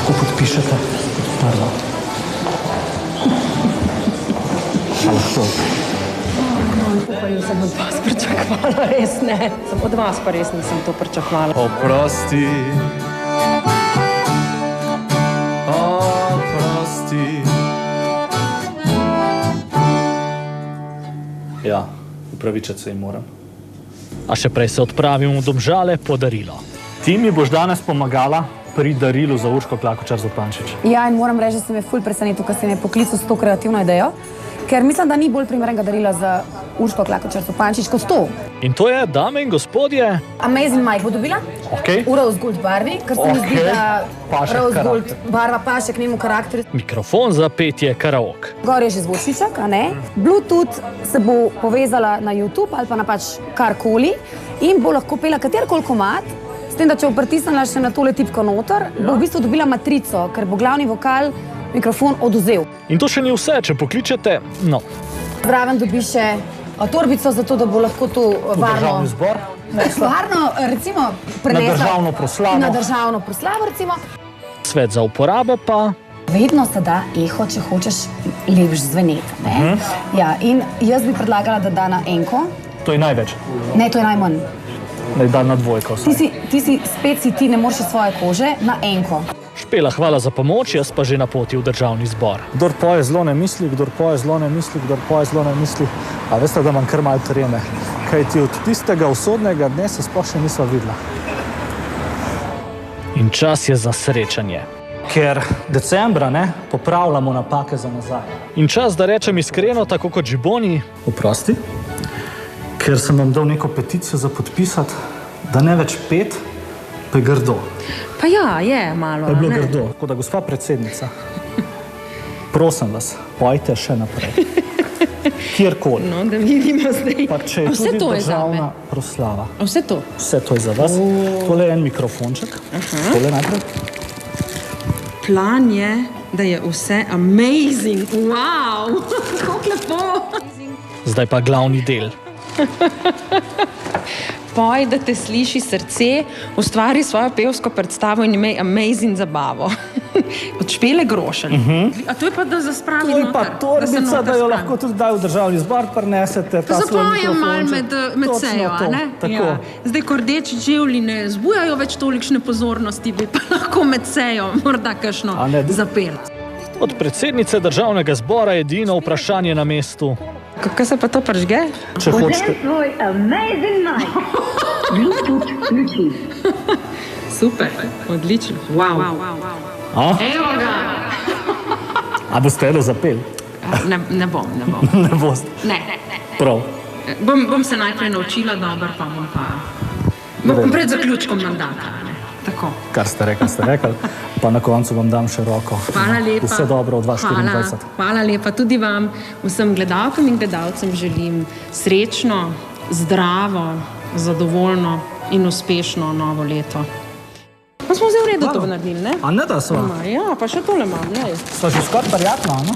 lahko podpišete kot prva. A lahko? Pa nisem od vas pričakovala, res ne. Od vas pa res nisem to pričakovala. Oprosti. Oprosti. Ja, upravičiti se jim moram. A še prej se odpravimo v Domžale po darilo. Ti mi boš danes pomagala pri darilu za Urško Klakočar Zupančič. Ja, in moram reči, da si me ful presenetil, ko si me poklical s to kreativno idejo, ker mislim, da ni bolj primernega darila za Urško Klakočar Zupančič kot to. In to je, dame in gospodje, Amazing Mike bo dobila Okej. v Rose Gold barvi, ker se mi zdi, Okej. da Paše Rose karakter. Gold barva paše k njemu karakteru. mikrofon za petje karaok. Gor je že zvočniček, a ne? Bluetooth se bo povezala na YouTube ali pa na pač karkoli in bo lahko pela katerikoli komad, s tem, da če bo pritisnila še na tole tipko noter, bo v bistvu dobila matrico, ker bo glavni vokal mikrofon oduzel. In to še ni vse, če pokličete, no, Zraven dobi še torbico, zato da bo lahko to varno, Državni zbor. varno recimo, prenesla državno proslavo. Na državno proslavo, recimo. svet za uporabo pa... Vedno se da eho, če hočeš lepš zveneti, ne? Ja, in jaz bi predlagala, da da na enko. To je največ. Ne, to je najmanj. Naj da na dvojko. Spet si ti ne moreš iz svoje kože na enko. Špela, hvala za pomoč, jaz pa že na poti v državni zbor. Kdor poje zlo ne misli, kdor poje zlo ne misli, kdor poje zlo ne misli. A veste, da imam kar malo treme. Kaj ti od tistega usodnega dne se sploh še nisva videla. In čas je za srečanje. Ker decembra, ne, popravljamo napake za nazaj. In čas, da rečem iskreno, tako kot Žiboni, Oprosti, ker sem vam dal neko peticijo za podpisati, da ne več pet, pa je grdo. Pa ja, je malo, Pa je bilo ne? grdo. Tako da, gospa predsednica, prosim vas, pojte še naprej. Kjerkoli. No, da vidimo zdaj. Pa če je A vse tudi to je zame? državna proslava. A vse to? Vse to je za vas. Tole je en mikrofonček. Tole najprej. Plan je, da je vse amazing. Wow, kako lepo. zdaj pa glavni del. Poj, da te sliši srce, ustvari svojo pevsko predstavo in imej amazing zabavo. Od Špele Grošelj. A to je pa, da zaspravi To je noter? pa torbica, noter da jo spravi. lahko tudi daj v državni zbor, prinesete ta svoj Zapojem malo mikrofonček. med Točno sejo, to, a ne? Tako. Ja. Zdaj, ko rdeči življi ne zbujajo več tolikšne pozornosti, bi pa lahko med sejo morda kakšno A ne? zapel. Od predsednice državnega zbora je edino vprašanje na mestu. Kako se pa to pržge? Če hočete. Svoj amazing night. Bluetooth vključi. Super, odlično. Wow. A? Evo ga! A boste eno zapel? Ne bom. Ne boste. Ne. Prav. Bom se najprej naučila dobro, pa bom pa... Bom pred zaključkom mandata. Ne? Tako. Kar ste rekli. Pa na koncu vam dam še roko. Hvala lepa. Vse dobro od 2024. Hvala lepa tudi vam. Vsem gledalkam in gledalcem želim srečno, zdravo, zadovoljno in uspešno novo leto. Pa smo zdaj v redu to naredili, ne? A ne da sva? Ja, pa še tole imam, ne? Sva že skoraj prijatna, no?